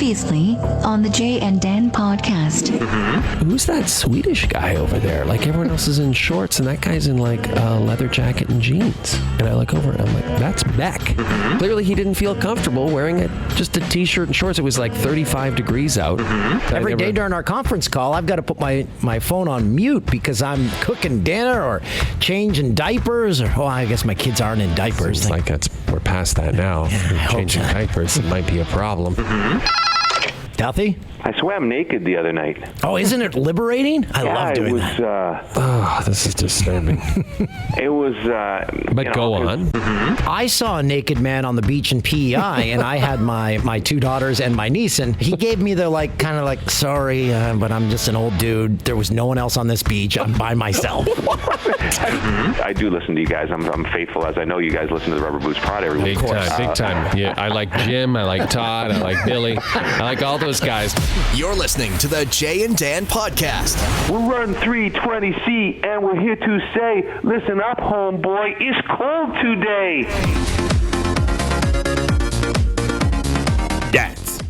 Previously on the Jay and Dan podcast. Who's that Swedish guy over there? Like, everyone else is in shorts, and that guy's in, like, a leather jacket and jeans. And I look over, and I'm like, that's Beck. Clearly, he didn't feel comfortable wearing just a T-shirt and shorts. It was, like, 35 degrees out. Every day during our conference call, I've got to put my phone on mute because I'm cooking dinner or changing diapers. Or, I guess my kids aren't in diapers. It's like we're past that now. Yeah, Changing diapers, it might be a problem. Duffy? I swam naked the other night. Oh, isn't it liberating? I love doing that. Oh, this is disturbing. It was... but go on. I saw a naked man on the beach in PEI, and I had my two daughters and my niece, and he gave me the, kind of sorry, but I'm just an old dude. There was no one else on this beach. I'm by myself. I do listen to you guys. I'm faithful, as I know you guys listen to the Rubber Boots Pod every week. Big time. Yeah, I like Jim. I like Todd. I like Billy. I like all those guys. You're listening to the Jay and Dan podcast. We're running 320C, and we're here to say, listen up, homeboy. It's cold today. Dance.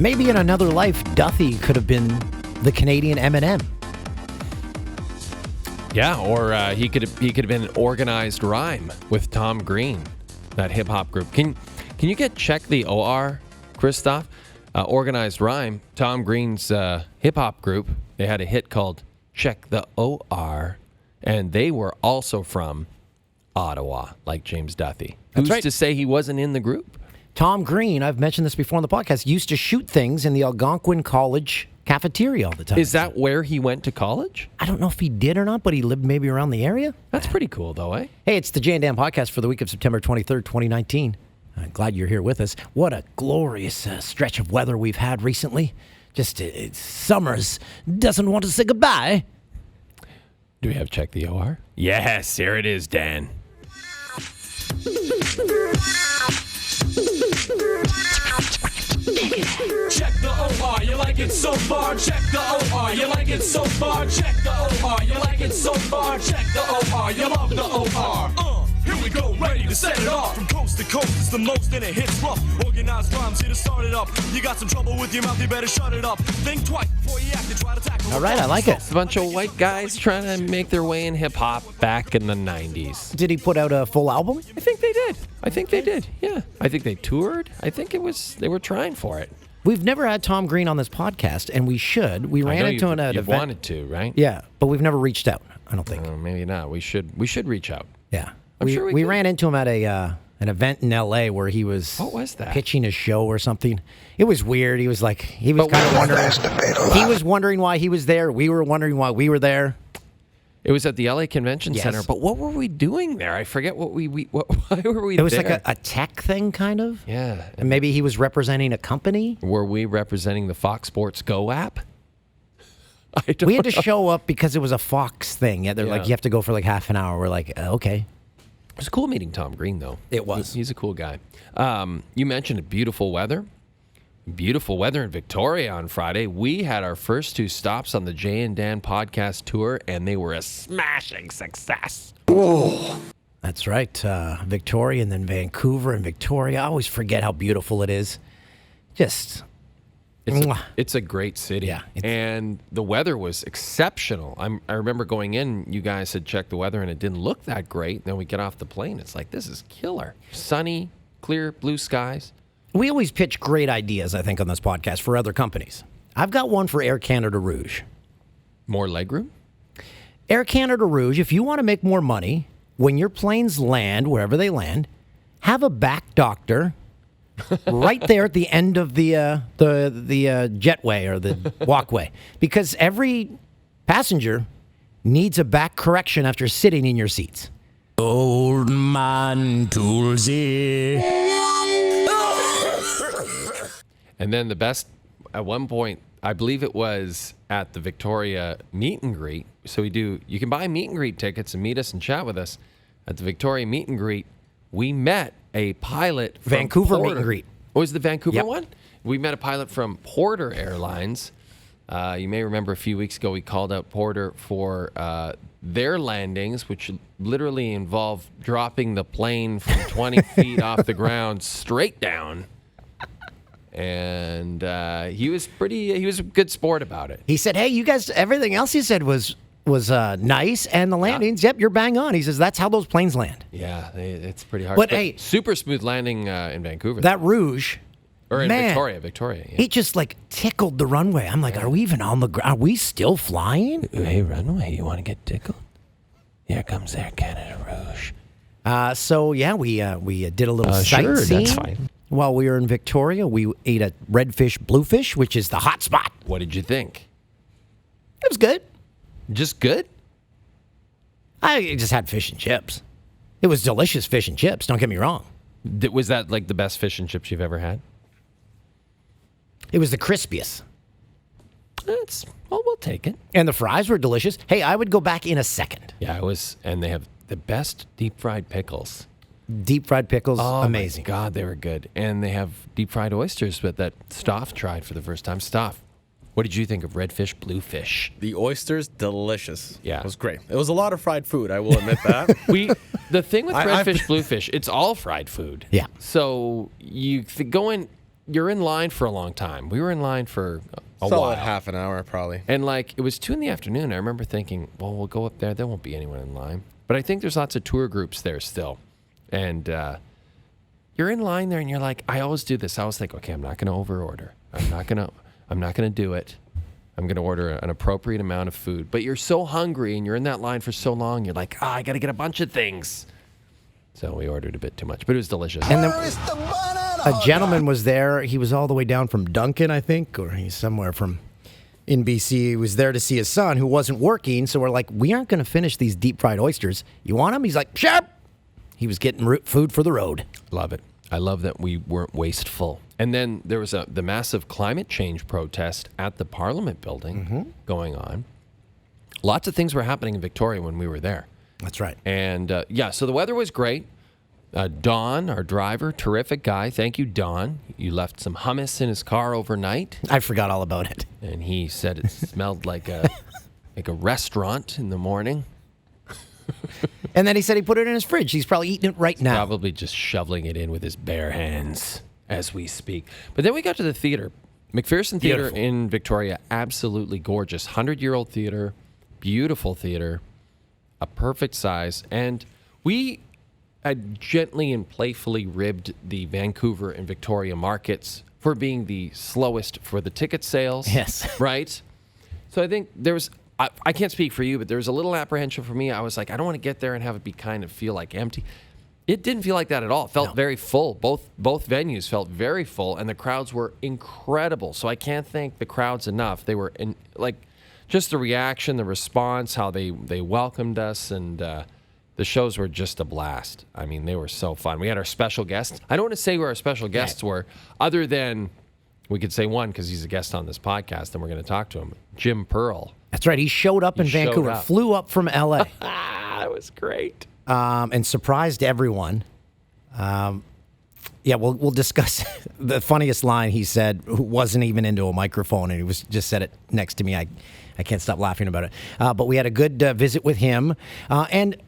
Maybe in another life, Duffy could have been the Canadian Eminem. Yeah, or he could have been Organized Rhyme with Tom Green, that hip hop group. Can you check the OR, Christoph? Organized Rhyme, Tom Green's hip hop group. They had a hit called Check the OR, and they were also from Ottawa, like James Duthie. Who's right. to say he wasn't in the group? Tom Green, I've mentioned this before on the podcast, used to shoot things in the Algonquin College cafeteria all the time. Is that where he went to college? I don't know if he did or not, but he lived maybe around the area. That's pretty cool, though, eh? Hey, it's the Jay and Dan podcast for the week of September 23rd, 2019. I'm glad you're here with us. What a glorious stretch of weather we've had recently. Just summer's doesn't want to say goodbye. Do we have Check the OR? Yes, here it is, Dan. Check the OR, you like it so far. Check the OR, you like it so far. Check the OR, you like it so far. Check the OR, you love the OR. Here we go, ready to set it off. From coast to coast, it's the most and it hits rough. Organized rhymes here to start it up. You got some trouble with your mouth, you better shut it up. Think twice before you act and try to tackle. All right, I like it. It's a bunch of white guys trying to make their way in hip hop back in the 90s. Did he put out a full album? I think they did. Yeah. I think they toured. I think they were trying for it. We've never had Tom Green on this podcast, and we should. We ran into him at an event. Wanted to, right? Yeah, but we've never reached out, I don't think. Maybe not. We should reach out. Yeah. I'm sure we we could. ran into him at an event in L.A. where he was, what was that? Pitching a show or something. It was weird. He was kind of wondering. He was wondering why he was there. We were wondering why we were there. It was at the LA Convention Center, but what were we doing there? I forget why were we It was there? like a tech thing, kind of. Yeah. And maybe he was representing a company. Were we representing the Fox Sports Go app? We had to show up because it was a Fox thing. Yeah, they're like, you have to go for like half an hour. We're like, okay. It was cool meeting Tom Green, though. It was. He's a cool guy. You mentioned beautiful weather. Beautiful weather in Victoria on Friday. We had our first two stops on the Jay and Dan podcast tour, and they were a smashing success. Oh, that's right. Victoria and then Vancouver and Victoria. I always forget how beautiful it is. Just... It's a great city. Yeah, and the weather was exceptional. I remember going in, you guys had checked the weather, and it didn't look that great. Then we get off the plane. It's like, this is killer. Sunny, clear, blue skies. We always pitch great ideas, I think, on this podcast for other companies. I've got one for Air Canada Rouge. More legroom? Air Canada Rouge, if you want to make more money, when your planes land, wherever they land, have a back doctor right there at the end of the jetway or the walkway. Because every passenger needs a back correction after sitting in your seats. Old man Toolsy. And then the best, at one point, I believe it was at the Victoria meet and greet. So you can buy meet and greet tickets and meet us and chat with us. At the Victoria meet and greet, we met a pilot from Vancouver Porter. meet and greet. Oh, was the Vancouver Yep. one? We met a pilot from Porter Airlines You may remember a few weeks ago we called out Porter for their landings, which literally involve dropping the plane from 20 feet off the ground straight down. And he was a good sport about it. He said, hey, you guys, everything else he said was nice, and the landings, yep, you're bang on. He says, that's how those planes land. Yeah, it's pretty hard. But hey, super smooth landing in Vancouver. That Rouge. Or in man, Victoria. Yeah. He just like tickled the runway. I'm like, are we even on the ground? Are we still flying? Hey, runway, you want to get tickled? Here comes Air Canada Rouge. So yeah, we did a little sightseeing. That's fine. While we were in Victoria, we ate at Redfish Bluefish, which is the hot spot. What did you think? It was good. Just good? I just had fish and chips. It was delicious fish and chips. Don't get me wrong. Was that like the best fish and chips you've ever had? It was the crispiest. We'll take it. And the fries were delicious. Hey, I would go back in a second. Yeah, it was, and they have the best deep fried pickles. Deep fried pickles, amazing. My God, they were good. And they have deep fried oysters that Stoff tried for the first time. Stoff, what did you think of Redfish Bluefish? The oysters, delicious. Yeah. It was great. It was a lot of fried food, I will admit that. The thing with Redfish Bluefish, it's all fried food. Yeah. So you're in line for a long time. We were in line for a Solid while. half an hour, probably. And it was 2 p.m. I remember thinking, well, we'll go up there. There won't be anyone in line. But I think there's lots of tour groups there still. And you're in line there, and you're like, I always do this. I always think, okay, I'm not going to overorder. I'm not going to do it. I'm going to order an appropriate amount of food. But you're so hungry, and you're in that line for so long, you're like, I got to get a bunch of things. So we ordered a bit too much, but it was delicious. And then a gentleman was there. He was all the way down from Duncan, I think, or he's somewhere from in BC. He was there to see his son, who wasn't working. So we're like, we aren't going to finish these deep fried oysters. You want them? He's like, sure. He was getting food for the road. Love it. I love that we weren't wasteful. And then there was the massive climate change protest at the Parliament building going on. Lots of things were happening in Victoria when we were there. That's right. And so the weather was great. Don, our driver, terrific guy. Thank you, Don. You left some hummus in his car overnight. I forgot all about it. And he said it smelled like a restaurant in the morning. And then he said he put it in his fridge. He's probably eating it right now. Probably just shoveling it in with his bare hands as we speak. But then we got to the theater. McPherson Theater in Victoria, absolutely gorgeous. 100-year-old theater, beautiful theater, a perfect size. And we had gently and playfully ribbed the Vancouver and Victoria markets for being the slowest for the ticket sales. Yes. Right? So I think there was... I can't speak for you, but there was a little apprehension for me. I was like, I don't want to get there and have it be feel like empty. It didn't feel like that at all. It felt very full. Both venues felt very full, and the crowds were incredible. So I can't thank the crowds enough. They were just the reaction, the response, how they welcomed us, and the shows were just a blast. I mean, they were so fun. We had our special guests. I don't want to say who our special guests were, other than we could say one because he's a guest on this podcast, and we're going to talk to him. Jim Pearl. That's right. He showed up in Vancouver, flew up from L.A. That was great. And surprised everyone. We'll discuss the funniest line he said, who wasn't even into a microphone, and he just said it next to me. I can't stop laughing about it. But we had a good visit with him. And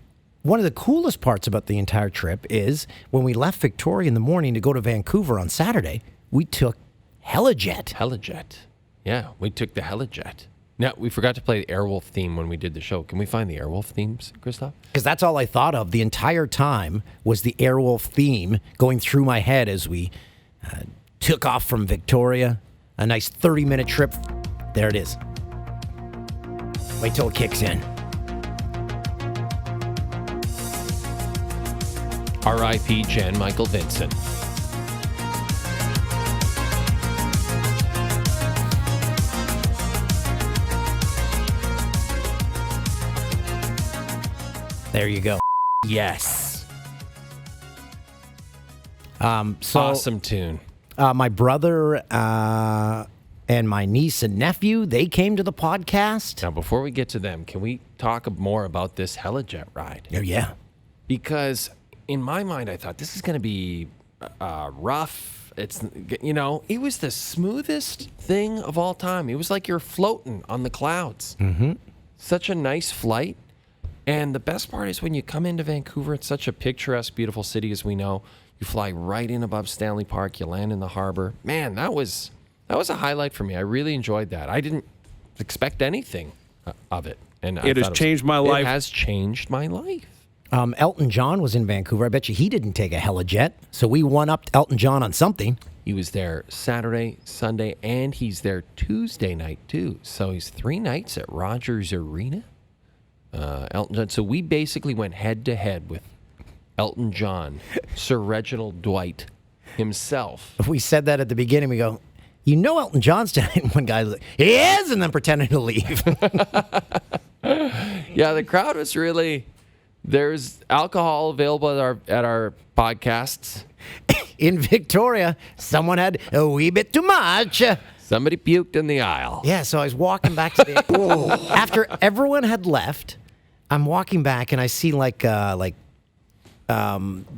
one of the coolest parts about the entire trip is when we left Victoria in the morning to go to Vancouver on Saturday, we took Helijet. Yeah, we took the Helijet. Now, we forgot to play the Airwolf theme when we did the show. Can we find the Airwolf themes, Christoph? Because that's all I thought of the entire time was the Airwolf theme going through my head as we took off from Victoria. A nice 30-minute trip. There it is. Wait till it kicks in. R.I.P. Jan Michael Vincent. There you go. Yes. So awesome tune. My brother and my niece and nephew, they came to the podcast. Now, before we get to them, can we talk more about this Helijet ride? Oh, yeah. Because in my mind, I thought this is going to be rough, It's, it was the smoothest thing of all time. It was like you're floating on the clouds. Mm-hmm. Such a nice flight. And the best part is when you come into Vancouver, it's such a picturesque, beautiful city, as we know. You fly right in above Stanley Park. You land in the harbor. Man, that was a highlight for me. I really enjoyed that. I didn't expect anything of it. And it has changed my life. It has changed my life. Elton John was in Vancouver. I bet you he didn't take a helijet. So we one-upped Elton John on something. He was there Saturday, Sunday, and he's there Tuesday night, too. So he's 3 nights at Rogers Arena. Elton John. So we basically went head-to-head with Elton John, Sir Reginald Dwight himself. If we said that at the beginning, we go, Elton John's tonight. And one guy's like, he is, and then pretending to leave. Yeah, the crowd was really... There's alcohol available at our podcasts. In Victoria, someone had a wee bit too much. Somebody puked in the aisle. Yeah, so I was walking back to the... After everyone had left, I'm walking back, and I see the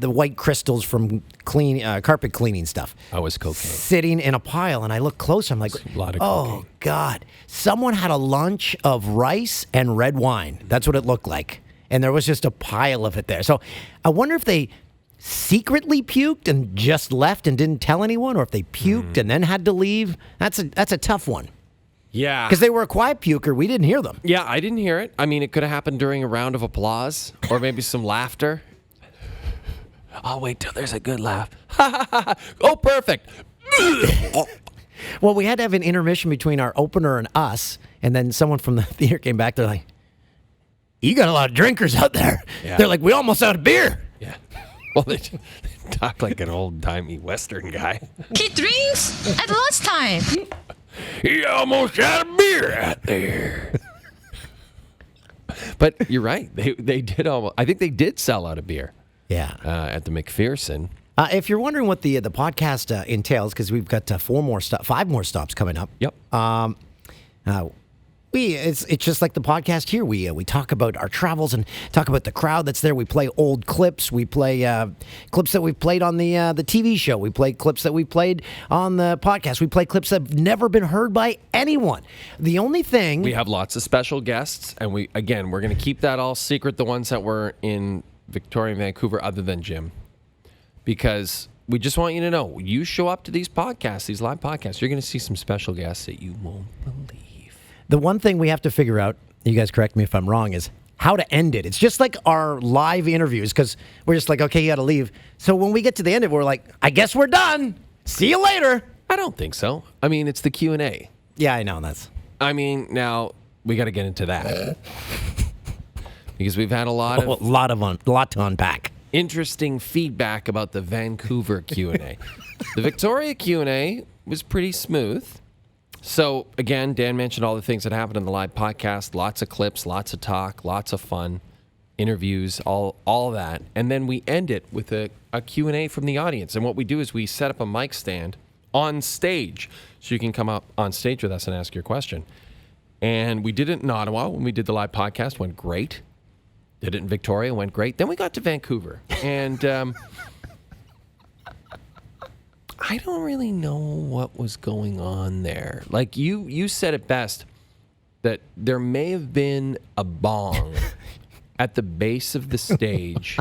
white crystals from carpet cleaning stuff. Oh, it was cocaine. Sitting in a pile, and I look closer. I'm like, a lot of oh, cocaine. God. Someone had a lunch of rice and red wine. That's what it looked like. And there was just a pile of it there. So I wonder if they secretly puked and just left and didn't tell anyone, or if they puked and then had to leave. That's a tough one. Yeah. Because they were a quiet puker. We didn't hear them. Yeah, I didn't hear it. I mean, it could have happened during a round of applause or maybe some laughter. I'll wait till there's a good laugh. Oh, perfect. Well, we had to have an intermission between our opener and us, and then someone from the theater came back. They're like, you got a lot of drinkers out there. Yeah. They're like, we almost out of beer. Yeah. Well, they talk like an old-timey Western guy. He drinks at lunchtime. He almost had a beer out there. But you're right. They did almost. I think they did sell out of beer. Yeah. At the McPherson. If you're wondering what the podcast entails, because we've got 5 more stops coming up. Yep. It's just like the podcast here. We talk about our travels and talk about the crowd that's there. We play old clips. We play clips that we've played on the TV show. We play clips that we played on the podcast. We play clips that have never been heard by anyone. The only thing... We have lots of special guests, and we're going to keep that all secret, the ones that were in Victoria and Vancouver other than Jim. Because we just want you to know, you show up to these podcasts, these live podcasts, you're going to see some special guests that you won't believe. The one thing we have to figure out, you guys correct me if I'm wrong, is how to end it. It's just like our live interviews, because we're just like, okay, you got to leave. So when we get to the end of it, we're like, I guess we're done. See you later. I don't think so. I mean, it's the Q&A. Yeah, I know. Now, we got to get into that. Because we've had a lot to unpack. Interesting feedback about the Vancouver Q&A. The Victoria Q&A was pretty smooth. So, again, Dan mentioned all the things that happened in the live podcast. Lots of clips, lots of talk, lots of fun, interviews, all that. And then we end it with a Q&A from the audience. And what we do is we set up a mic stand on stage so you can come up on stage with us and ask your question. And we did it in Ottawa when we did the live podcast. Went great. Did it in Victoria. Went great. Then we got to Vancouver. And... I don't really know what was going on there. Like you said it best, that there may have been a bong at the base of the stage,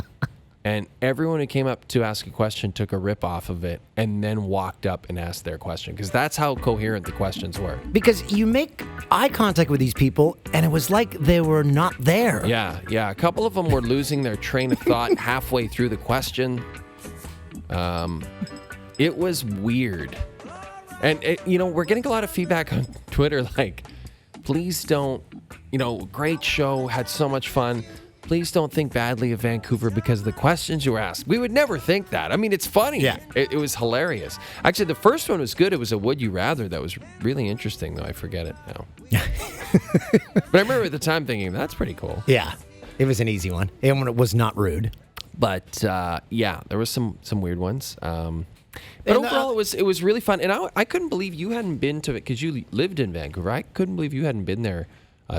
and everyone who came up to ask a question took a rip off of it and then walked up and asked their question, because that's how coherent the questions were. Because you make eye contact with these people, and it was like they were not there. Yeah. A couple of them were losing their train of thought halfway through the question. It was weird. And, we're getting a lot of feedback on Twitter, like, please don't, great show, had so much fun. Please don't think badly of Vancouver because of the questions you were asked. We would never think that. I mean, it's funny. Yeah. It was hilarious. Actually, the first one was good. It was a Would You Rather that was really interesting, though. I forget it now. But I remember at the time thinking, that's pretty cool. Yeah. It was an easy one. And it was not rude. But, there was some weird ones. But overall, it was really fun. And I couldn't believe you hadn't been to it because you lived in Vancouver. I couldn't believe you hadn't been there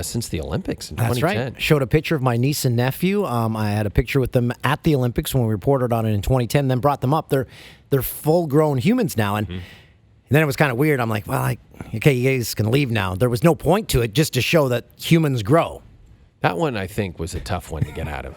since the Olympics in That's 2010. right. Showed a picture of my niece and nephew. I had a picture with them at the Olympics when we reported on it in 2010. Then brought them up. They're full-grown humans now, and then it was kind of weird. I'm like, well, okay, you guys can leave now. There was no point to it, just to show that humans grow. That one, I think, was a tough one to get out of.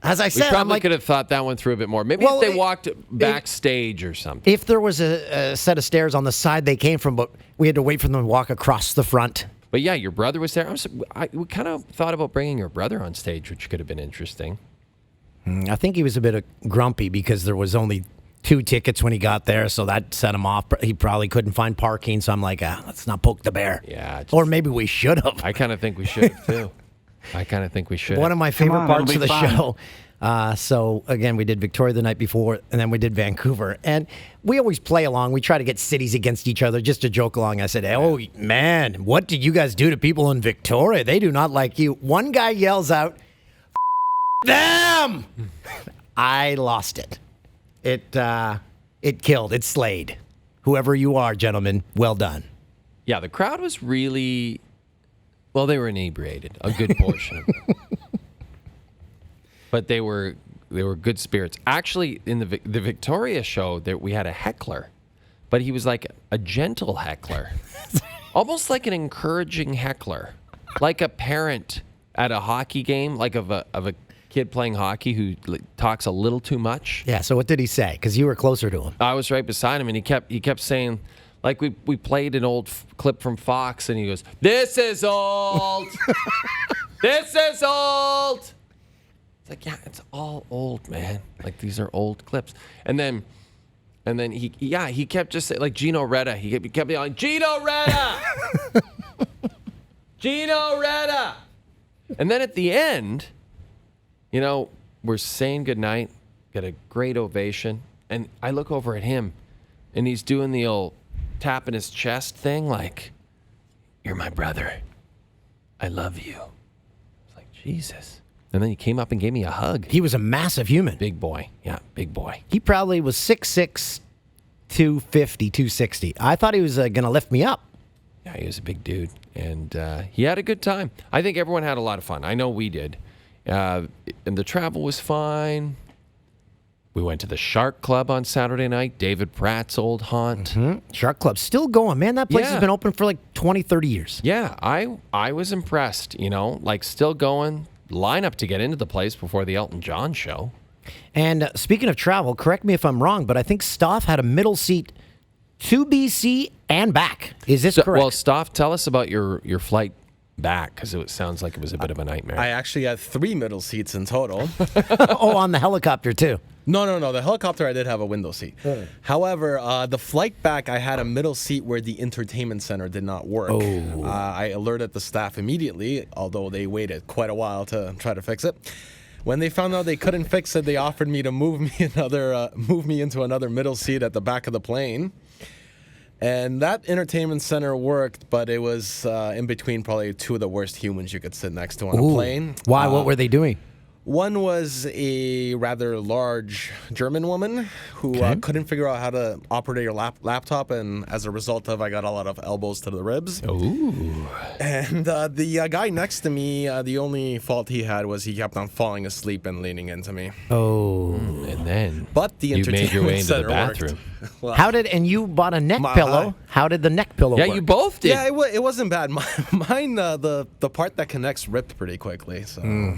As I We said, probably could have thought that one through a bit more. Maybe Well, if they walked backstage or something. if there was a set of stairs on the side they came from, but we had to wait for them to walk across the front. But yeah, your brother was there. We kind of thought about bringing your brother on stage, which could have been interesting. I think he was a bit grumpy because there was only 2 tickets when he got there, so that set him off. He probably couldn't find parking, so I'm like, let's not poke the bear. Yeah. Or maybe we should have. I kind of think we should have, too. One of my favorite parts of the it'll be show. So, again, we did Victoria the night before, and then we did Vancouver. And we always play along. We try to get cities against each other just to joke along. I said, oh, man, what did you guys do to people in Victoria? They do not like you. One guy yells out, them! I lost it. It killed. It slayed. Whoever you are, gentlemen, well done. Yeah, the crowd was really... Well, they were inebriated, a good portion of them. But they were good spirits. Actually, in the Victoria show, we had a heckler, but he was like a gentle heckler, almost like an encouraging heckler, like a parent at a hockey game, like of a kid playing hockey who talks a little too much. Yeah, so what did he say? Because you were closer to him. I was right beside him, and he kept saying, like we played an old clip from Fox, and he goes, "This is old. This is old." It's like, yeah, it's all old, man. Like these are old clips. And then he kept just saying, like Gino Reda. He kept yelling, "Gino Reda, Gino Reda." And then at the end, we're saying goodnight, get a great ovation, and I look over at him, and he's doing the old tapping his chest thing, like, "You're my brother. I love you." It's like, Jesus. And then he came up and gave me a hug. He was a massive human. Big boy. Yeah, big boy. He probably was 6'6", 250, 260. I thought he was going to lift me up. Yeah, he was a big dude. And he had a good time. I think everyone had a lot of fun. I know we did. And the travel was fine. We went to the Shark Club on Saturday night, David Pratt's old haunt. Shark Club's still going, man. That place Yeah. has been open for like 20, 30 years. Yeah, I was impressed, like still going. Lineup to get into the place before the Elton John show. And speaking of travel, correct me if I'm wrong, but I think Stoff had a middle seat to BC and back. Is this correct? Well, Stoff, tell us about your flight back, because it sounds like it was a bit of a nightmare. I actually had 3 middle seats in total. Oh, on the helicopter too. No. The helicopter, I did have a window seat. However, the flight back, I had a middle seat where the entertainment center did not work. I alerted the staff immediately, although they waited quite a while to try to fix it. When they found out they couldn't fix it, they offered me to move me into another middle seat at the back of the plane. And that entertainment center worked, but it was in between probably 2 of the worst humans you could sit next to on a plane. Why? What were they doing? One was a rather large German woman who couldn't figure out how to operate her laptop, and as a result of, I got a lot of elbows to the ribs. Ooh. And the guy next to me, the only fault he had was he kept on falling asleep and leaning into me. Oh. And then But the you made your way into the center worked. bathroom. Well, How did, and you bought a neck pillow. How did the neck pillow Yeah, work? you both did. yeah, it wasn't bad. Mine, the part that connects ripped pretty quickly. So.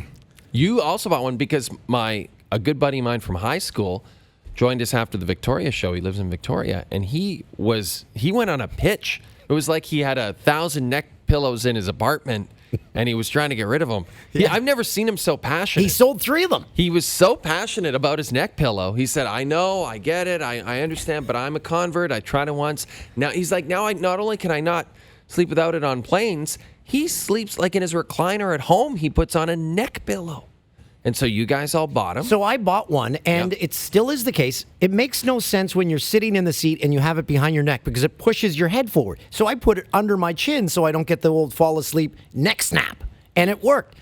You also bought one because a good buddy of mine from high school joined us after the Victoria show. He lives in Victoria, and he went on a pitch. It was like he had 1,000 neck pillows in his apartment, and he was trying to get rid of them. I've never seen him so passionate. He sold 3 of them. He was so passionate about his neck pillow. He said, "I know, I get it, I understand, but I'm a convert. I tried it once." Now he's like, now not only can I not sleep without it on planes, he sleeps like in his recliner at home. He puts on a neck pillow. And so you guys all bought them. So I bought one, and it still is the case. It makes no sense when you're sitting in the seat and you have it behind your neck because it pushes your head forward. So I put it under my chin so I don't get the old fall asleep neck snap. And it worked.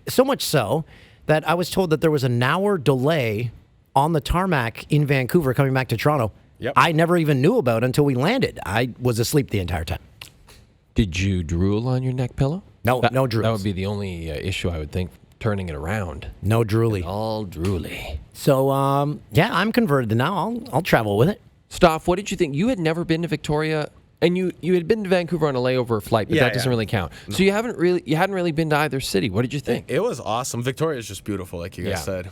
So much so that I was told that there was an hour delay on the tarmac in Vancouver coming back to Toronto. Yep. I never even knew about it until we landed. I was asleep the entire time. Did you drool on your neck pillow? No, no drools. That would be the only issue I would think, turning it around. No drooly. All drooly. So, yeah, I'm converted now. I'll travel with it. Stoff, what did you think? You had never been to Victoria, and you had been to Vancouver on a layover flight, but that doesn't really count. No. So you hadn't really been to either city. What did you think? It was awesome. Victoria is just beautiful, like you guys said.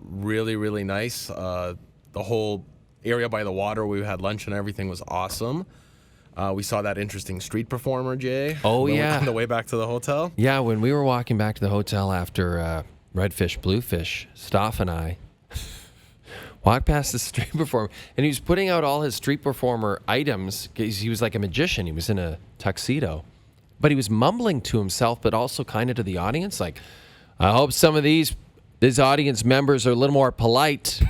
Really, really nice. The whole area by the water where we had lunch and everything was awesome. We saw that interesting street performer, Jay. Oh, yeah. On the way back to the hotel. Yeah, when we were walking back to the hotel after Redfish, Bluefish, Stoff and I walked past the street performer, and he was putting out all his street performer items. He was like a magician. He was in a tuxedo. But he was mumbling to himself, but also kind of to the audience, like, I hope some of these audience members are a little more polite.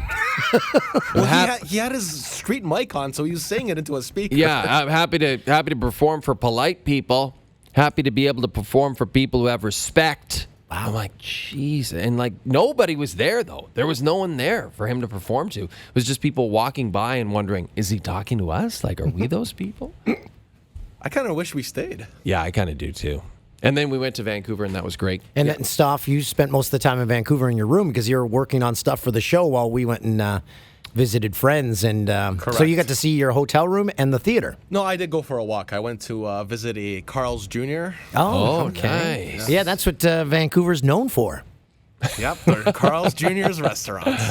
Well, he had his street mic on, so he was saying it into a speaker. Yeah, I'm happy to perform for polite people. Happy to be able to perform for people who have respect. Wow. I'm like, jeez. And like, nobody was there, though. There was no one there for him to perform to. It was just people walking by and wondering, is he talking to us? Like, are we those people? I kind of wish we stayed. Yeah, I kind of do, too. And then we went to Vancouver, and that was great. And then, Stoff, you spent most of the time in Vancouver in your room because you were working on stuff for the show while we went and visited friends. And so you got to see your hotel room and the theater. No, I did go for a walk. I went to visit a Carl's Jr. Oh, okay. Nice. Yeah, that's what Vancouver's known for. Yep, they're Carl's Jr.'s restaurants.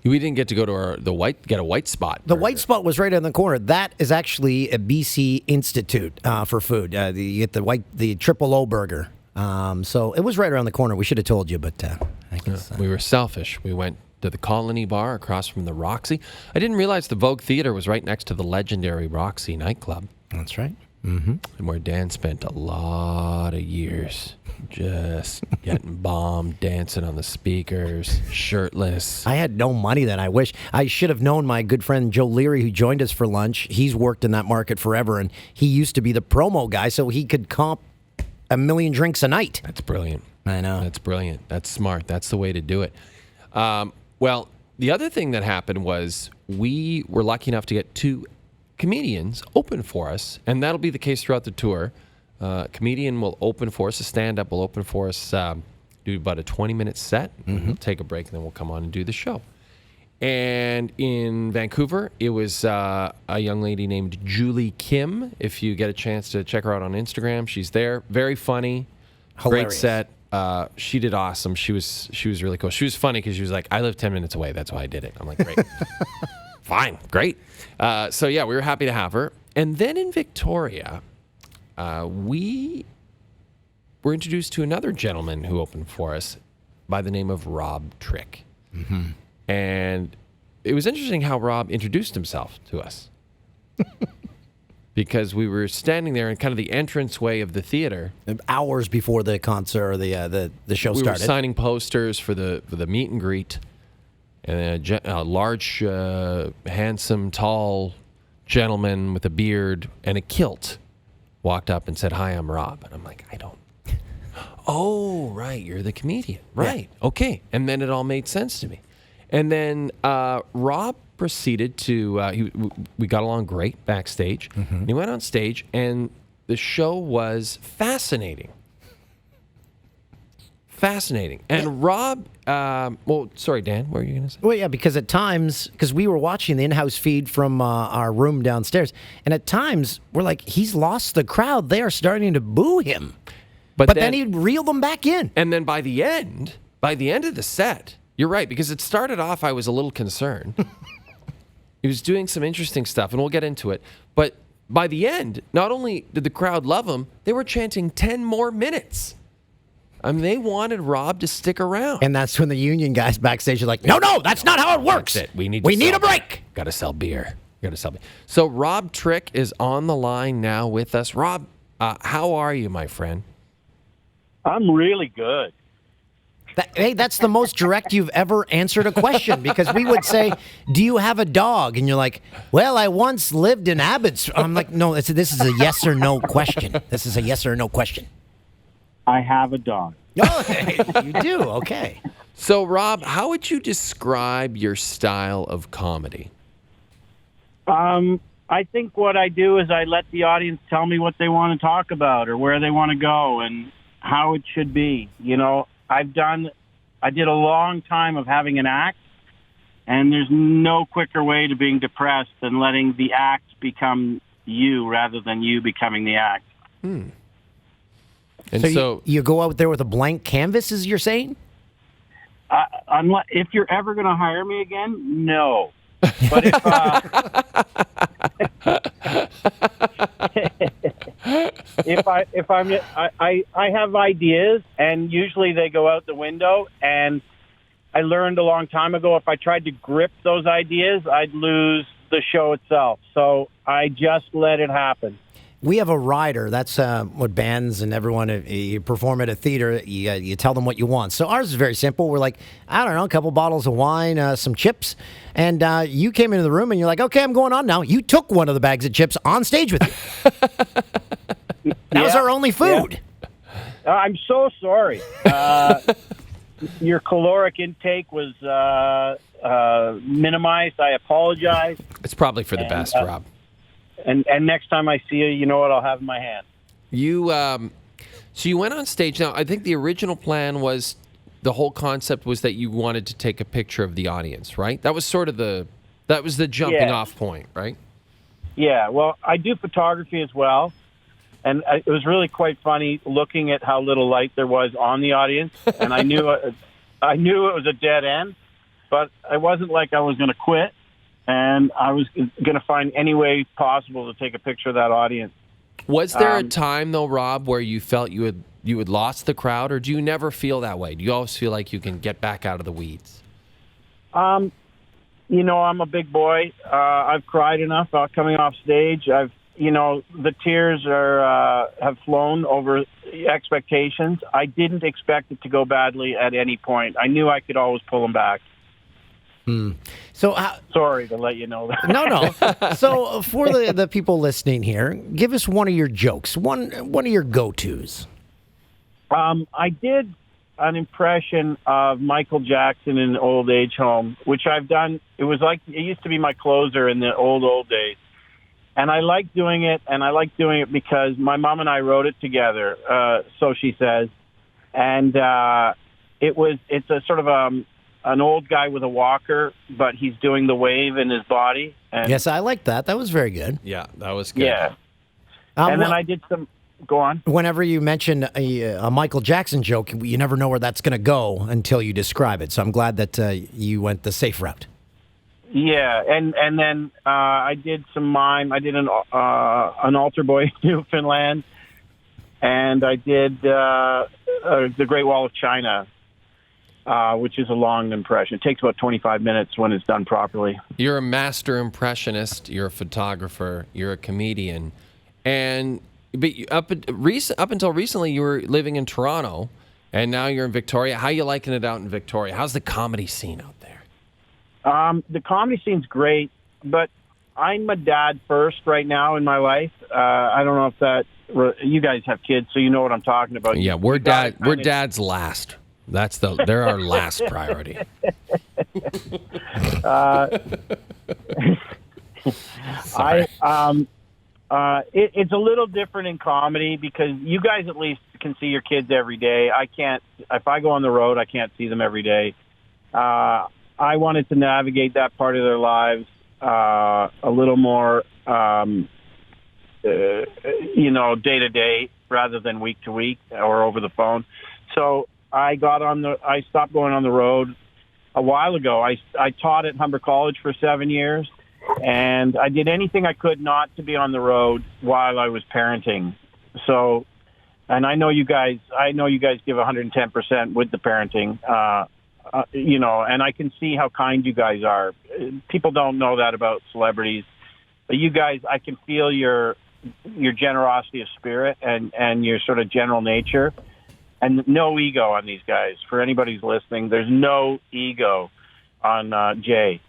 We didn't get to go to get a white spot. The white spot was right in the corner. That is actually a BC Institute for food. You get the triple O burger. So it was right around the corner. We should have told you, but I guess we were selfish. We went to the Colony Bar across from the Roxy. I didn't realize the Vogue Theater was right next to the legendary Roxy nightclub. That's right. Mm-hmm. And where Dan spent a lot of years just getting bombed, dancing on the speakers, shirtless. I had no money then. I wish I should have known my good friend Joe Leary, who joined us for lunch. He's worked in that market forever, and he used to be the promo guy, so he could comp 1 million drinks a night. That's brilliant. I know. That's brilliant. That's smart. That's the way to do it. Well, the other thing that happened was we were lucky enough to get 2 comedians open for us, and that'll be the case throughout the tour. A comedian will open for us, a stand-up will open for us, do about a 20-minute set, we'll take a break, and then we'll come on and do the show. And in Vancouver, it was a young lady named Julie Kim. If you get a chance to check her out on Instagram, she's there. Very funny. Hilarious. Great set. She did awesome. She was really cool. She was funny because she was like, I live 10 minutes away. That's why I did it. I'm like, great. Fine. Great. So, yeah, we were happy to have her. And then in Victoria, we were introduced to another gentleman who opened for us by the name of Rob Trick. Mm-hmm. And it was interesting how Rob introduced himself to us. Because we were standing there in kind of the entranceway of the theater. Hours before the concert or the show started. We were signing posters for the meet and greet. And a large, handsome, tall gentleman with a beard and a kilt walked up and said, "Hi, I'm Rob." And I'm like, I don't. Oh, right. You're the comedian. Right. Yeah. Okay. And then it all made sense to me. And then Rob proceeded to, we got along great backstage. Mm-hmm. And he went on stage, and the show was fascinating. Fascinating. And Rob, sorry, Dan, what were you going to say? Well, yeah, because at times, because we were watching the in-house feed from our room downstairs, and at times, we're like, he's lost the crowd. They are starting to boo him. But then he'd reel them back in. And then by the end of the set, you're right, because it started off, I was a little concerned. He was doing some interesting stuff, and we'll get into it. But by the end, not only did the crowd love him, they were chanting 10 more minutes. I mean, they wanted Rob to stick around. And that's when the union guys backstage are like, no, that's not how it works. That's it. We need a break. Got to sell beer. So Rob Trick is on the line now with us. Rob, how are you, my friend? I'm really good. Hey, that's the most direct you've ever answered a question, because we would say, do you have a dog? And you're like, well, I once lived in Abbotsford. I'm like, no, this is a yes or no question. This is a yes or no question. I have a dog. Oh, you do? Okay. So, Rob, how would you describe your style of comedy? I I think what I do is I let the audience tell me what they want to talk about or where they want to go and how it should be. You know, I did a long time of having an act, and there's no quicker way to being depressed than letting the act become you rather than you becoming the act. And So you go out there with a blank canvas, as you're saying? Unless, if you're ever going to hire me again, no. But if I have ideas, and usually they go out the window. And I learned a long time ago, if I tried to grip those ideas, I'd lose the show itself. So I just let it happen. We have a rider. That's what bands and everyone, you perform at a theater, you tell them what you want. So ours is very simple. We're like, I don't know, a couple bottles of wine, some chips. And you came into the room and you're like, okay, I'm going on now. You took one of the bags of chips on stage with you. That was our only food. Yeah. I'm so sorry. Your caloric intake was minimized. I apologize. it's probably for the best, Rob. And next time I see you know what I'll have in my hand. You so you went on stage. Now, I think the original plan was the whole concept was that you wanted to take a picture of the audience, right? That was sort of the jumping off point, right? Yeah. Well, I do photography as well, and it was really quite funny looking at how little light there was on the audience, and I knew it was a dead end, but it wasn't like I was going to quit. And I was going to find any way possible to take a picture of that audience. Was there a time, though, Rob, where you felt you had lost the crowd, or do you never feel that way? Do you always feel like you can get back out of the weeds? You know, I'm a big boy. I've cried enough coming off stage. The tears have flown over expectations. I didn't expect it to go badly at any point. I knew I could always pull them back. So sorry to let you know that. No. So for the people listening here, give us one of your jokes, one of your go-tos. I did an impression of Michael Jackson in an old age home, which I've done. It used to be my closer in the old days. And I like doing it, because my mom and I wrote it together, so she says. And it's a sort of an old guy with a walker, but he's doing the wave in his body. And yes, I like that. That was very good. Yeah, that was good. Yeah. And then I did some... Go on. Whenever you mention a Michael Jackson joke, you never know where that's going to go until you describe it. So I'm glad that you went the safe route. Yeah, and then I did some mime. I did an altar boy in Newfoundland, and I did the Great Wall of China, which is a long impression. It takes about 25 minutes when it's done properly. You're a master impressionist. You're a photographer. You're a comedian, but up until recently, you were living in Toronto, and now you're in Victoria. How are you liking it out in Victoria? How's the comedy scene out there? The comedy scene's great, but I'm a dad first right now in my life. I don't know if you guys have kids, so you know what I'm talking about. Yeah, we're dads last. They're our last priority. Sorry. It's a little different in comedy because you guys at least can see your kids every day. I can't. If I go on the road, I can't see them every day. I wanted to navigate that part of their lives a little more, day to day rather than week to week or over the phone. So I stopped going on the road a while ago. I taught at Humber College for 7 years, and I did anything I could not to be on the road while I was parenting. So, and I know you guys give 110% with the parenting, and I can see how kind you guys are. People don't know that about celebrities, but you guys, I can feel your generosity of spirit and your sort of general nature. And no ego on these guys. For anybody who's listening, there's no ego on Jay.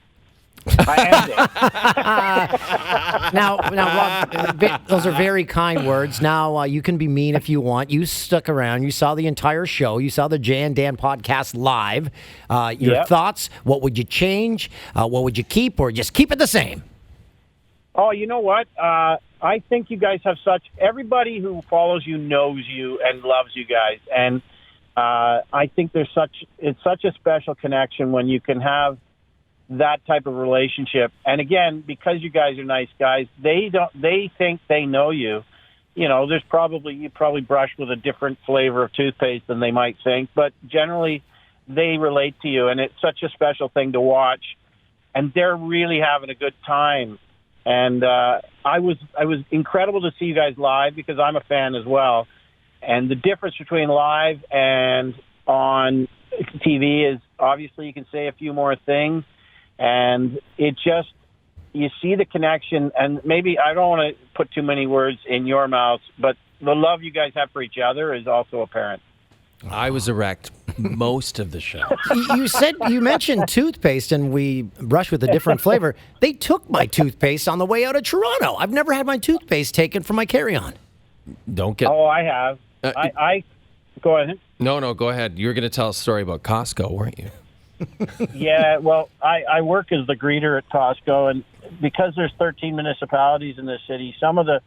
I am Jay. Now, Rob, those are very kind words. Now, you can be mean if you want. You stuck around. You saw the entire show. You saw the Jay and Dan podcast live. Your thoughts, what would you change? What would you keep? Or just keep it the same? Oh, you know what? I think you guys have everybody who follows you knows you and loves you guys. And I think it's such a special connection when you can have that type of relationship. And again, because you guys are nice guys, they think they know you. You know, you probably brush with a different flavor of toothpaste than they might think, but generally they relate to you, and it's such a special thing to watch. And they're really having a good time. And I was incredible to see you guys live because I'm a fan as well. And the difference between live and on TV is obviously you can say a few more things, and it just, you see the connection. And maybe I don't want to put too many words in your mouth, but the love you guys have for each other is also apparent. I was erect most of the show. You mentioned toothpaste, and we brush with a different flavor. They took my toothpaste on the way out of Toronto. I've never had my toothpaste taken from my carry-on. Don't get. Oh, I have. I go ahead. No, go ahead. You were going to tell a story about Costco, weren't you? Yeah, well, I work as the greeter at Costco, and because there's 13 municipalities in this city, some of the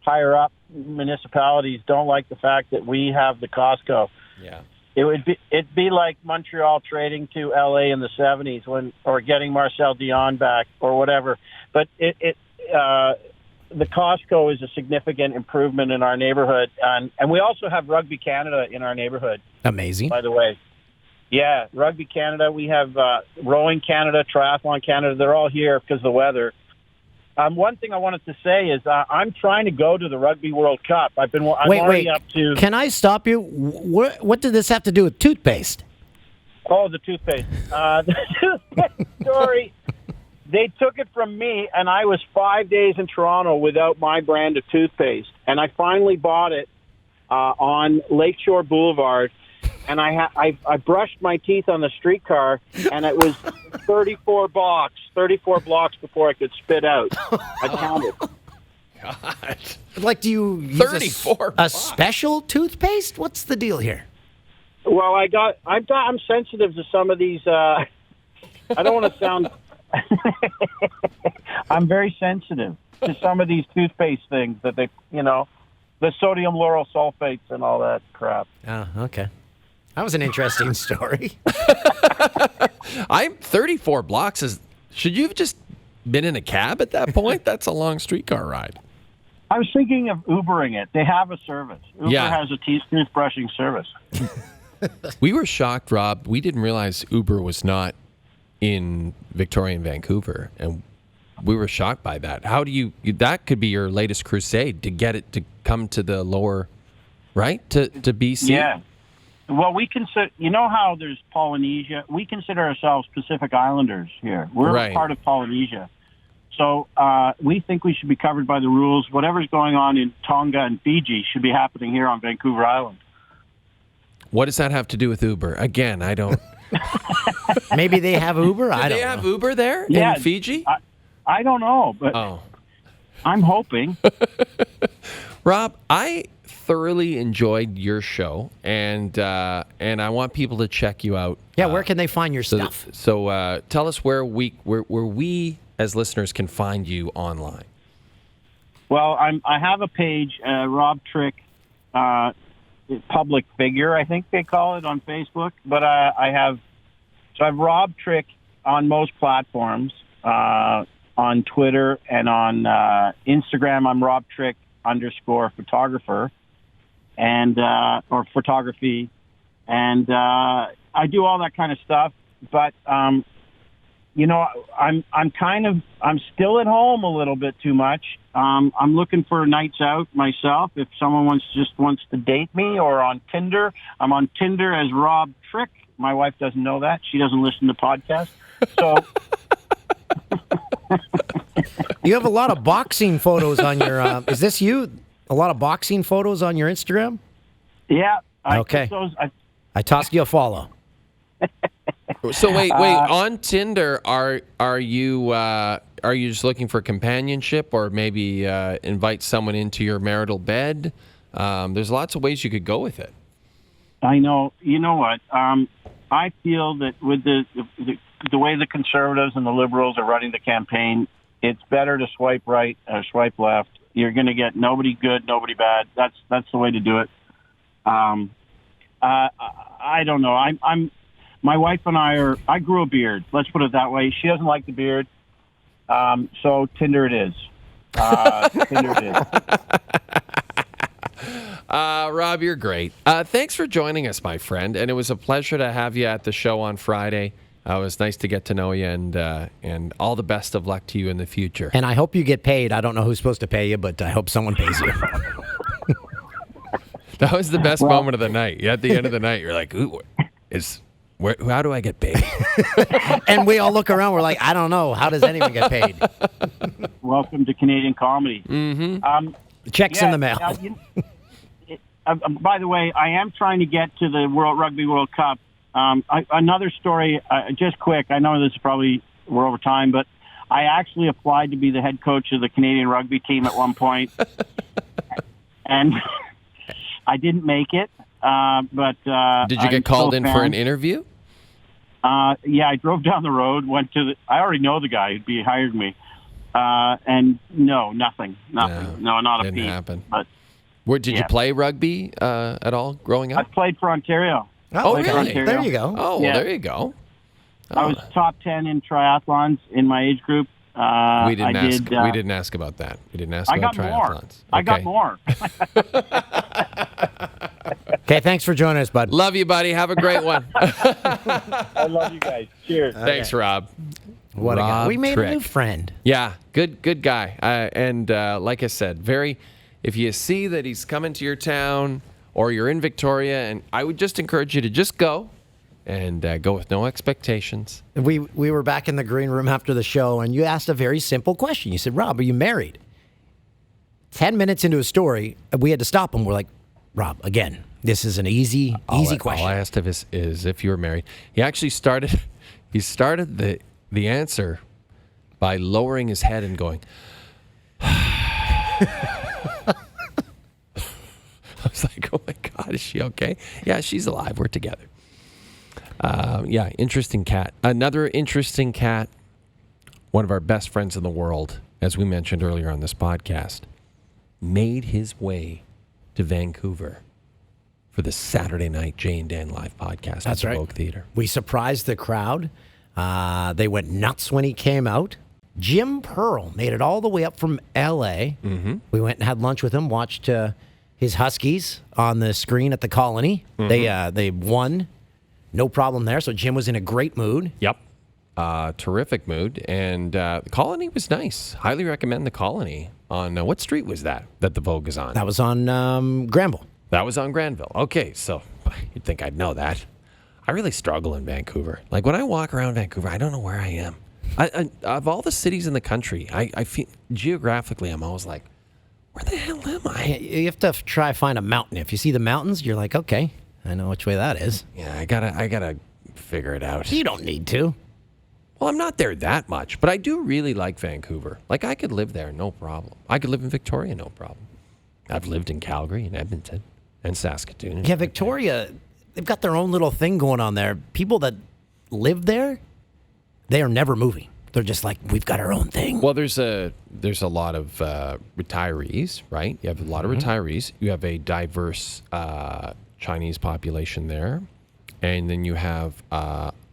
higher up municipalities don't like the fact that we have the Costco. Yeah. It'd be like Montreal trading to LA in the 70s or getting Marcel Dion back or whatever. But the Costco is a significant improvement in our neighborhood, and we also have Rugby Canada in our neighborhood. Amazing. By the way. Yeah, Rugby Canada. We have Rowing Canada, Triathlon Canada. They're all here because of the weather. One thing I wanted to say is I'm trying to go to the Rugby World Cup. I'm already up to... Can I stop you? What did this have to do with toothpaste? Oh, the toothpaste. The toothpaste story. They took it from me, and I was 5 days in Toronto without my brand of toothpaste. And I finally bought it on Lakeshore Boulevard. And I brushed my teeth on the streetcar, and it was 34 blocks before I could spit out. I counted. God. Like, do you use 34 a special toothpaste? What's the deal here? Well, I'm sensitive to some of these. I don't want to sound. I'm very sensitive to some of these toothpaste things that they, the sodium lauryl sulfates and all that crap. Oh, okay. That was an interesting story. I'm 34 blocks. Should you have just been in a cab at that point? That's a long streetcar ride. I was thinking of Ubering it. They have a service. Uber has a toothbrushing service. We were shocked, Rob. We didn't realize Uber was not in Victoria and Vancouver, and we were shocked by that. How do you? That could be your latest crusade to get it to come to the lower, right? To BC. Yeah. Well, we consider, how there's Polynesia? We consider ourselves Pacific Islanders here. We're part of Polynesia. So we think we should be covered by the rules. Whatever's going on in Tonga and Fiji should be happening here on Vancouver Island. What does that have to do with Uber? Again, I don't... Maybe they have Uber? Do they have Uber there in Fiji? I don't know, but I'm hoping. Rob, I thoroughly enjoyed your show, and I want people to check you out. Yeah, where can they find your stuff? So tell us where we as listeners can find you online. Well, I have a page, Rob Trick, public figure, I think they call it on Facebook. But I have Rob Trick on most platforms, on Twitter and on Instagram. I'm Rob Trick _photographer. And or photography, and I do all that kind of stuff. But I'm still at home a little bit too much. I'm looking for nights out myself. If someone wants to date me, or on Tinder, I'm on Tinder as Rob Trick. My wife doesn't know that; she doesn't listen to podcasts. So. You have a lot of boxing photos on your. Is this you? A lot of boxing photos on your Instagram? Yeah. Okay. I tossed you a follow. So wait. On Tinder, are you just looking for companionship, or maybe invite someone into your marital bed? There's lots of ways you could go with it. I know. You know what? I feel that with the way the Conservatives and the Liberals are running the campaign, it's better to swipe right or swipe left. You're going to get nobody good, nobody bad. That's the way to do it. I don't know. My wife and I grew a beard. Let's put it that way. She doesn't like the beard. So Tinder it is. Tinder it is. Rob, you're great. Thanks for joining us, my friend. And it was a pleasure to have you at the show on Friday. It was nice to get to know you, and all the best of luck to you in the future. And I hope you get paid. I don't know who's supposed to pay you, but I hope someone pays you. That was the best moment of the night. At the end of the night, you're like, "Ooh, how do I get paid?" And we all look around. We're like, I don't know. How does anyone get paid? Welcome to Canadian comedy. Mm-hmm. Checks in the mail. By the way, I am trying to get to the Rugby World Cup. Another story, just quick. I know this is probably we're over time, but I actually applied to be the head coach of the Canadian rugby team at one point, and I didn't make it. But did you get called in for an interview? Yeah, I drove down the road, went to I already know the guy who'd hired me, and no, nothing. No, not a didn't peep. happen. But did you play rugby at all growing up? I played for Ontario. Oh, really? There you go. Oh, Yeah. well, there you go. I was top 10 in triathlons in my age group. We didn't ask about that. We didn't ask about triathlons. I got more. Okay, thanks for joining us, bud. Love you, buddy. Have a great one. I love you guys. Cheers. Thanks, Rob. What a guy. Rob We made Trick. a new friend. Yeah, good guy. And like I said, if you see that he's coming to your town or you're in Victoria, and I would just encourage you to just go and go with no expectations. We were back in the green room after the show, and you asked a very simple question. You said, Rob, are you married? 10 minutes into a story, we had to stop him. We're like, Rob, again, this is an easy question. All I asked of is if you were married. He actually started the answer by lowering his head and going, I was like, oh my God, is she okay? Yeah, she's alive. We're together. Yeah, interesting cat. Another interesting cat, one of our best friends in the world, as we mentioned earlier on this podcast, made his way to Vancouver for the Saturday night Jay and Dan live podcast at the Vogue Theater. We surprised the crowd. They went nuts when he came out. Jim Pearl made it all the way up from L.A. Mm-hmm. We went and had lunch with him, watched his Huskies on the screen at the Colony. Mm-hmm. They won. No problem there. So Jim was in a great mood. Yep. Terrific mood. And the Colony was nice. Highly recommend the Colony. On what street was that the Vogue is on? That was on Granville. That was on Granville. Okay, so you'd think I'd know that. I really struggle in Vancouver. Like when I walk around Vancouver, I don't know where I am. Of all the cities in the country, I feel geographically, I'm always like, where the hell am I? You have to try to find a mountain. If you see the mountains, you're like, okay, I know which way that is. Yeah, I gotta figure it out. You don't need to. Well, I'm not there that much, but I do really like Vancouver. Like I could live there, no problem. I could live in Victoria, no problem. I've lived in Calgary and Edmonton and Saskatoon. Yeah, Victoria, they've got their own little thing going on there. People that live there, they are never moving. They're just like, we've got our own thing. Well, there's a lot of retirees, right? You have a lot of retirees. You have a diverse Chinese population there, and then you have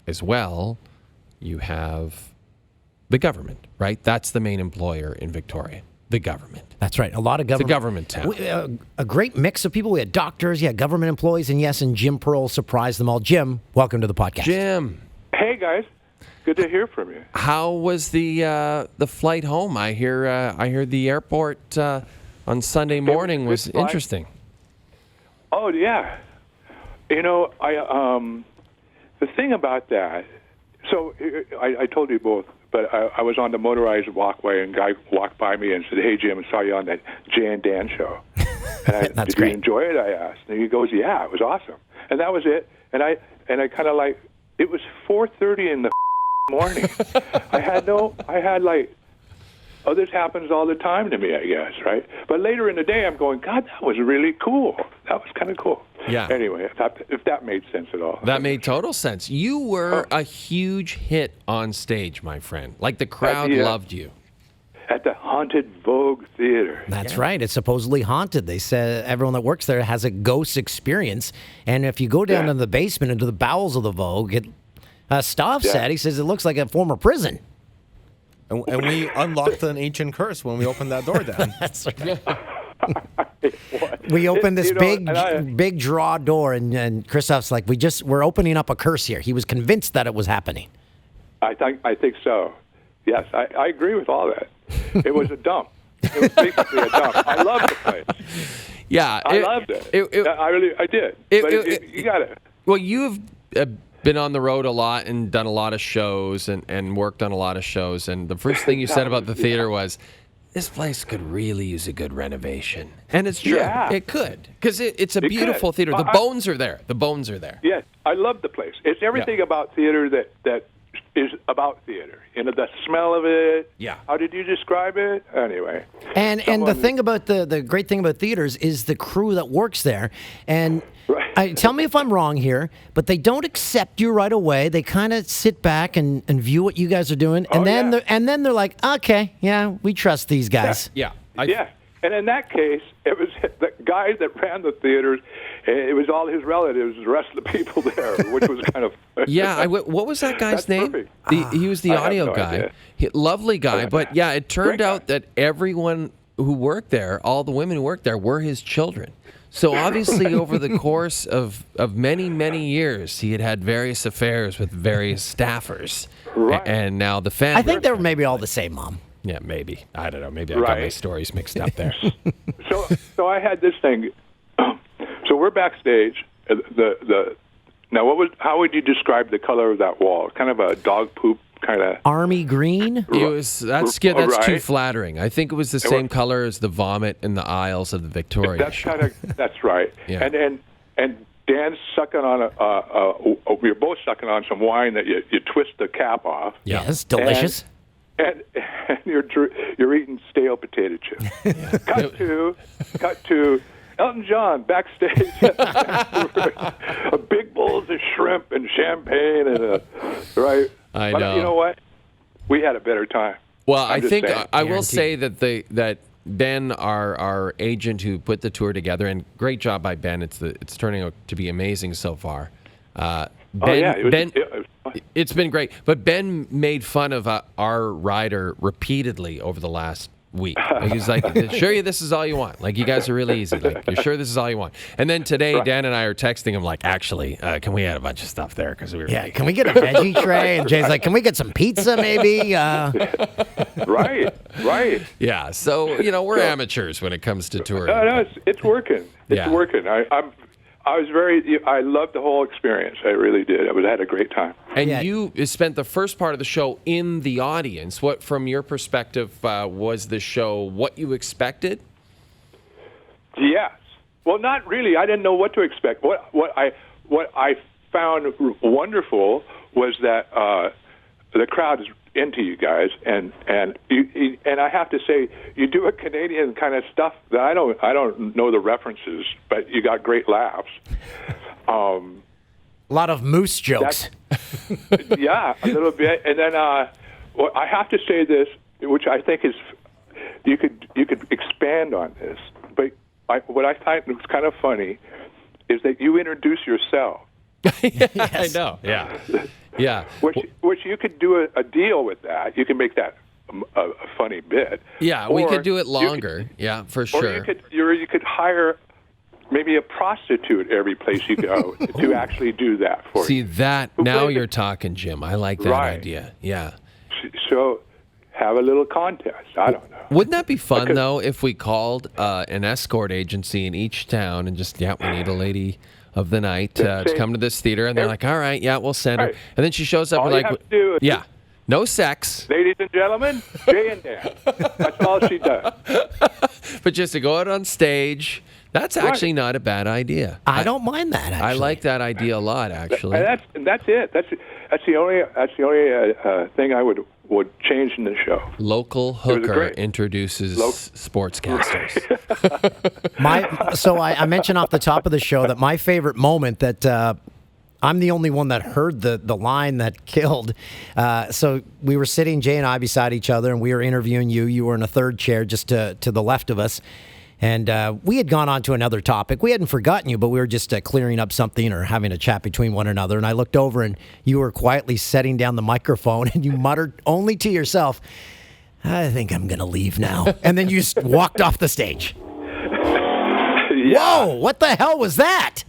as well. You have the government, right? That's the main employer in Victoria. The government. That's right. A lot of government. It's a government town. A great mix of people. We had doctors, government employees, and and Jim Pearl surprised them all. Jim, welcome to the podcast. Jim. Hey, guys. Good to hear from you. How was the flight home? I hear the airport on Sunday morning was interesting. Oh, yeah. You know, the thing about that, so I told you both, but I was on the motorized walkway, and a guy walked by me and said, "Hey, Jim, I saw you on that Jay and Dan show." And That's did great. you enjoy it? I asked. And he goes, "Yeah, it was awesome." And that was it. And I kind of like, it was 4:30 in the morning. I had this happens all the time to me, I guess, right? But later in the day, I'm going, God, that was really cool. That was kind of cool. Yeah. Anyway, if that made sense at all. That made total sense. You were a huge hit on stage, my friend. Like the crowd loved you. at the haunted Vogue Theater. That's right. It's supposedly haunted. They said everyone that works there has a ghost experience. And if you go down to the basement into the bowels of the Vogue, Stav said, he says it looks like a former prison. And we unlocked an ancient curse when we opened that door down. That's right. We opened this big draw door, and Christoph's like, we're opening up a curse here. He was convinced that it was happening. I think so. Yes, I agree with all that. It was a dump. It was basically a dump. I loved the place. Yeah, I loved it. I did. You got it. Well, you've been on the road a lot and done a lot of shows and worked on a lot of shows. And the first thing you said about the theater was, this place could really use a good renovation. And it's true. Yeah. It could. Because it's a beautiful theater. The bones are there. The bones are there. Yes, I love the place. It's everything about theater that is about theater. The smell of it. Yeah. How did you describe it? Anyway. And the thing about the great thing about theaters is the crew that works there. And tell me if I'm wrong here, but they don't accept you right away. They kind of sit back and view what you guys are doing, and then they're like, okay, yeah, we trust these guys. Yeah. And in that case, it was the guys that ran the theaters. It was all his relatives, the rest of the people there, which was kind of yeah. What was that guy's name? Perfect. He was the I audio have no guy. idea. Lovely guy, but yeah, it turned out that everyone who worked there, all the women who worked there, were his children. So obviously, over the course of many, many years, he had various affairs with various staffers. Right. And now the family. I think they were maybe all the same, Mom. Yeah, maybe. I don't know. Maybe I got my stories mixed up there. So I had this thing. So we're backstage. Now, how would you describe the color of that wall? Kind of a dog poop kind of army green. That's too flattering. I think it was the same color as the vomit in the aisles of the Victoria. That's right. Yeah. And Dan's sucking on we're both sucking on some wine that you twist the cap off. Yes, delicious. And you're eating stale potato chips. Cut to Elton John backstage. A big bowls of shrimp and champagne and right. I but know. You know what? We had a better time. Well, I think I will say that Ben, our agent who put the tour together, and great job by Ben. It's turning out to be amazing so far. It's been great. But Ben made fun of our rider repeatedly over the last week. He's like, sure, this is all you want. Like, you guys are really easy. Like, you're sure this is all you want. And then today, Dan and I are texting him like, actually, can we add a bunch of stuff there? Because can we get a veggie tray? And Jay's like, can we get some pizza maybe? Right. Yeah. So, we're amateurs when it comes to touring. No, it's working. It's working. I loved the whole experience. I really did. I had a great time. And you spent the first part of the show in the audience. What, from your perspective, was the show what you expected? Yes. Well, not really. I didn't know what to expect. What I found wonderful was that the crowd is into you guys, and I have to say, you do a Canadian kind of stuff that I don't know the references, but you got great laughs. A lot of moose jokes. Yeah, a little bit, and then I have to say this, which I think is you could expand on this, but what I find was kind of funny is that you introduce yourself. I know. Yeah. Yeah. Which you could do a deal with that. You can make that a funny bit. Yeah, we could do it longer. For sure. Or you could hire maybe a prostitute every place you go to actually do that for you. See, now you're talking, Jim. I like that idea. Yeah. So have a little contest. I don't know. Wouldn't that be fun, though, if we called an escort agency in each town and just, we need a lady of the night to come to this theater, and they're like, all right, we'll send her. And then she shows up all and you have to do is no sex. Ladies and gentlemen, Jay and Dan. That's all she does. But just to go out on stage, that's actually not a bad idea. I don't mind that, actually. I like that idea a lot, actually. And that's it. That's the only thing I would change in the show. Local hooker introduces sportscasters. So I mentioned off the top of the show that my favorite moment that I'm the only one that heard the line that killed. So we were sitting, Jay and I, beside each other, and we were interviewing you. You were in a third chair just to the left of us. And we had gone on to another topic. We hadn't forgotten you, but we were just clearing up something or having a chat between one another. And I looked over, and you were quietly setting down the microphone, and you muttered only to yourself, I think I'm going to leave now. And then you just walked off the stage. Yeah. Whoa, what the hell was that?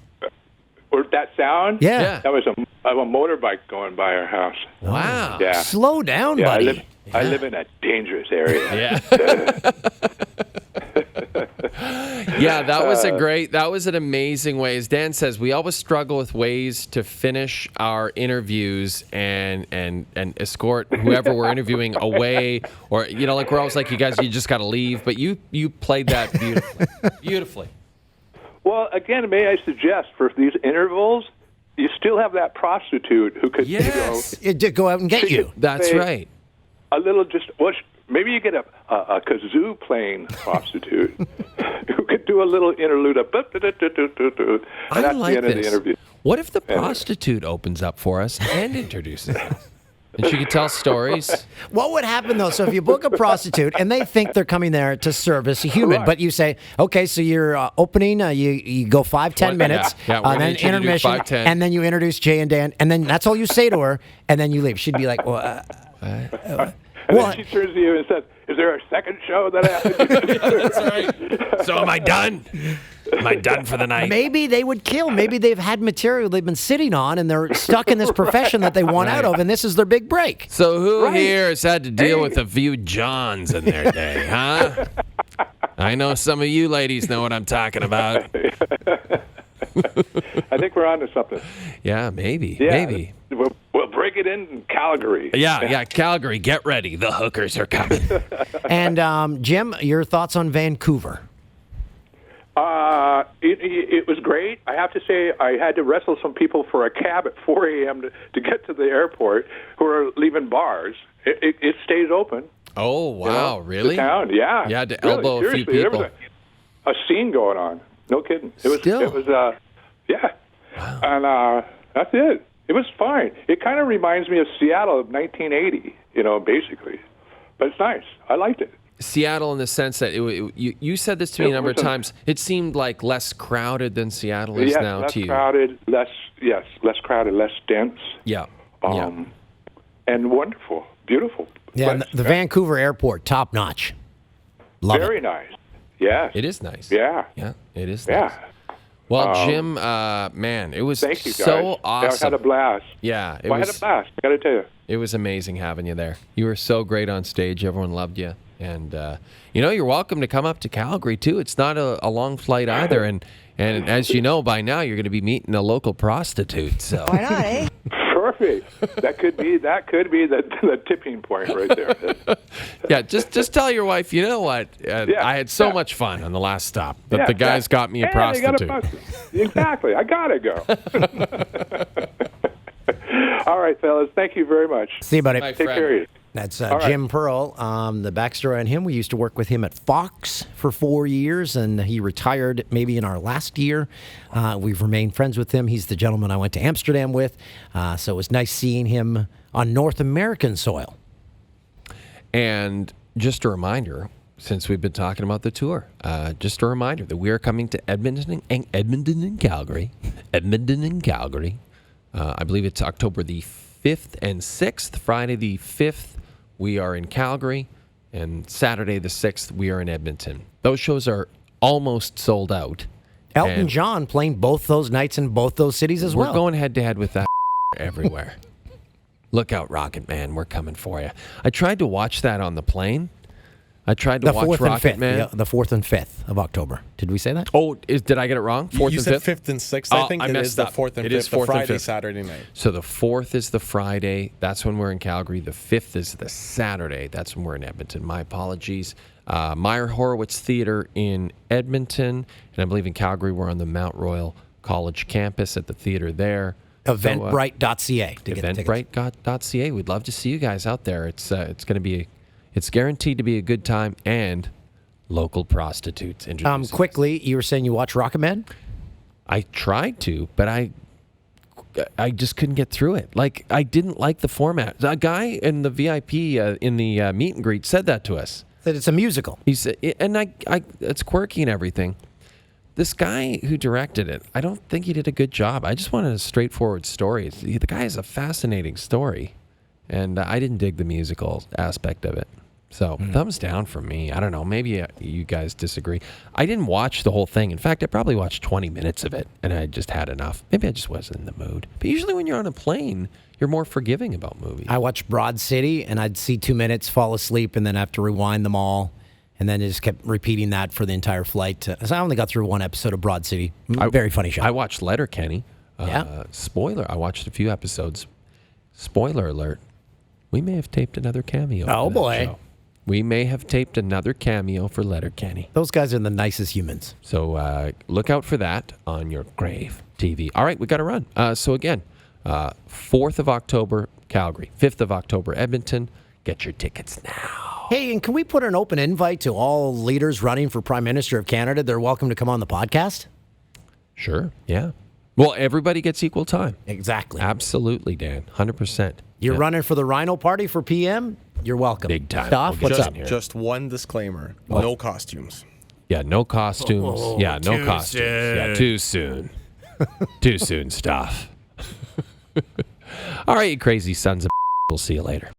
Or that sound? Yeah. That was a motorbike going by our house. Wow. Yeah. Slow down, buddy. I live in a dangerous area. Yeah. Yeah, that was an amazing way. As Dan says, we always struggle with ways to finish our interviews and escort whoever we're interviewing away, or like we're always like, you guys, you just got to leave. But you played that beautifully. Well, again, may I suggest for these intervals, you still have that prostitute who could, Go out and get you. That's right. A little maybe you get a kazoo playing prostitute who could do a little interlude of and that's the end of the interview. What if the prostitute opens up for us and introduces us? And she could tell stories. What would happen, though? So if you book a prostitute and they think they're coming there to service a human, but you say, okay, so you're opening, you go 5-10 minutes, then intermission, 5-10. and then you introduce Jay and Dan, and then that's all you say to her, and then you leave. She'd be like, well, and then she turns to you and says, is there a second show that I have to do? That's right. So am I done? Am I done for the night? Maybe they would kill. Maybe they've had material they've been sitting on, and they're stuck in this profession that they want out of, and this is their big break. So who here has had to deal with a few Johns in their day, huh? I know some of you ladies know what I'm talking about. I think we're on to something. Yeah, maybe. We'll break it in Calgary. Yeah, Calgary, get ready. The hookers are coming. And Jim, your thoughts on Vancouver? It was great. I have to say, I had to wrestle some people for a cab at 4 a.m. to get to the airport who are leaving bars. It stays open. Oh, wow, really? The town, yeah. You had to elbow a few people. There was a scene going on. No kidding. It was, yeah. Wow. And that's it. It was fine. It kind of reminds me of Seattle of 1980, basically. But it's nice. I liked it. Seattle in the sense that you said this to me a number of times. It seemed like less crowded than Seattle is now to you. Less crowded, less dense. Yeah. And wonderful, beautiful. Yeah, and the Vancouver airport, top notch. Very nice. Yes. It is nice. Yeah. Yeah, it is nice. Well, Jim, man, it was thank you, guys. so awesome. I had a blast. Yeah. I had a blast, I got to tell you. It was amazing having you there. You were so great on stage. Everyone loved you. And, you're welcome to come up to Calgary, too. It's not a long flight either. And as you know, by now, you're going to be meeting a local prostitute. So. Why not, eh? Perfect. That could be the tipping point right there. Yeah, just tell your wife, you know what? I had so much fun on the last stop that the guys got me a prostitute. Exactly. I got to go. All right, fellas. Thank you very much. See you, buddy. Take care of you. That's Jim Pearl. The backstory on him, we used to work with him at Fox for 4 years, and he retired maybe in our last year. We've remained friends with him. He's the gentleman I went to Amsterdam with, so it was nice seeing him on North American soil. And just a reminder, since we've been talking about the tour, just a reminder that we are coming to Edmonton and Calgary. I believe it's October the 5th and 6th. Friday the 5th, we are in Calgary, and Saturday the 6th, we are in Edmonton. Those shows are almost sold out. Elton John playing both those nights in both those cities as well. We're going head-to-head with that everywhere. Look out, Rocket Man. We're coming for you. I tried to watch that on the plane. I tried to watch Rocket Man. The 4th and 5th of October. Did we say that? Oh, did I get it wrong? 4th you and said 5th? 5th and 6th. I think it is the 4th and 5th. It is 4th the Friday, and 5th. Saturday night. So the 4th is the Friday. That's when we're in Calgary. The 5th is the Saturday. That's when we're in Edmonton. My apologies. Meyer Horowitz Theater in Edmonton. And I believe in Calgary, we're on the Mount Royal College campus at the theater there. Eventbrite.ca. Eventbrite.ca. We'd love to see you guys out there. It's going to be it's guaranteed to be a good time, and local prostitutes. Quickly, you were saying you watch Rocket Man? I tried to, but I I just couldn't get through it. Like, I didn't like the format. A guy in the VIP in the meet and greet said that to us. That it's a musical. He said, and I it's quirky and everything. This guy who directed it, I don't think he did a good job. I just wanted a straightforward story. The guy has a fascinating story, and I didn't dig the musical aspect of it. So thumbs down from me. I don't know. Maybe you guys disagree. I didn't watch the whole thing. In fact, I probably watched 20 minutes of it, and I just had enough. Maybe I just wasn't in the mood. But usually when you're on a plane, you're more forgiving about movies. I watched Broad City, and I'd see 2 minutes, fall asleep, and then have to rewind them all. And then it just kept repeating that for the entire flight. So I only got through one episode of Broad City. Very funny show. I watched Letterkenny. Yeah. Spoiler. I watched a few episodes. Spoiler alert. We may have taped another cameo. Oh, for that boy. show. We may have taped another cameo for Letterkenny. Those guys are the nicest humans. So look out for that on your Crave TV. All right, we got to run. So again, 4th of October, Calgary. 5th of October, Edmonton. Get your tickets now. Hey, and can we put an open invite to all leaders running for Prime Minister of Canada? They're welcome to come on the podcast. Sure, yeah. Well, everybody gets equal time. Exactly. Absolutely, Dan. 100%. You're running for the Rhino Party for PM? You're welcome. Big time. Stoff, We'll what's get up? you in here. Just one disclaimer: no costumes. Yeah, no costumes. Yeah, no too costumes. soon. Yeah, too soon. Too soon stuff. All right, you crazy sons of We'll see you later.